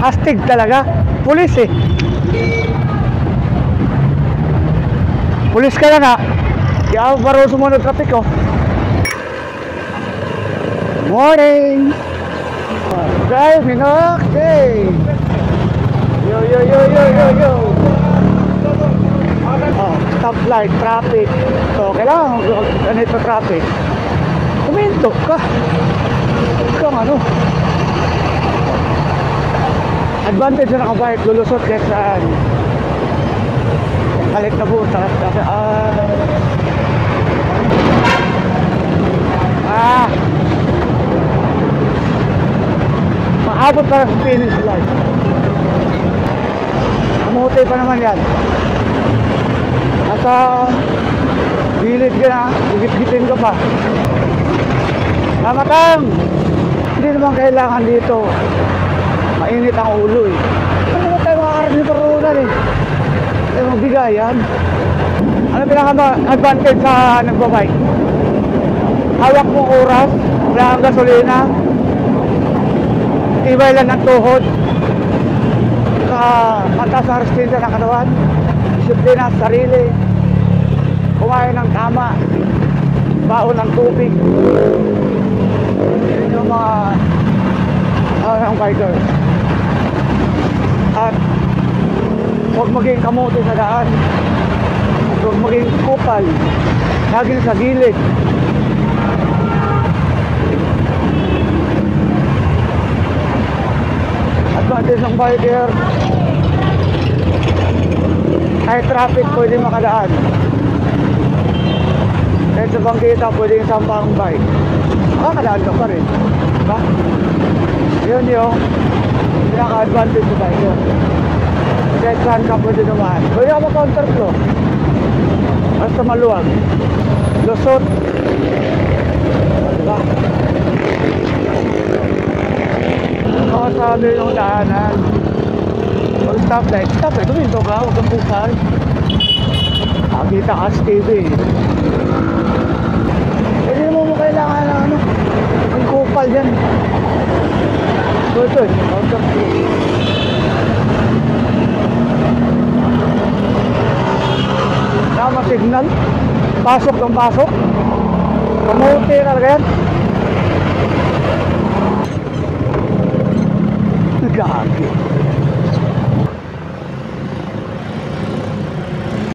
Astig talaga. Pulis eh. Pulis ka na nga. Di ako baro sumunod traffic ko. Morning. Driving okay. Yo yo yo yo yo yo. Oh, stoplight, traffic. So, kailangan ganito traffic. Kuminto ka. Kung ano. Advantage na nakabike, lulusot kahit saan. Kalit na po, maabot para sa finish line. Kamuti pa naman yan. Nasa gilid ka na, gigit-gitin ka pa. Namatang! Hindi naman kailangan dito. Mainit ang ulo eh. Ano naman tayo makakarap nito runan eh. Ay magbigayan. Ano pinaka-advantage sa nagbabike? Hawak mong oras, wala kang gasolina, tibay lang ng tuhod, mataas ang resistensya ng katawan, disiplina sa sarili, kumain ng tama, baon ng tubig. Yun yung mga ang bikers. At huwag maging kamote sa daan, at huwag maging kupal lagi sa gilid. Advantage ng biker, kahit traffic pwede makadaan, kahit sa bangkita pwede yung sampang bike, makakadaan ka pa rin, diba? Yun yung pinaka-advantage sa biker. Kahit saan ka pwede naman, pwede ka mag-counterflow basta maluwag, lusot, diba? Sabi yung daanan, pag stoplight, tuminto ka, huwag kang bukal. Nakita ka sa TV. Hindi mo kailangan ng ano, ang kupal dyan. Ito, tama signal, pasok ng pasok, kamuti talaga yan. Gagi.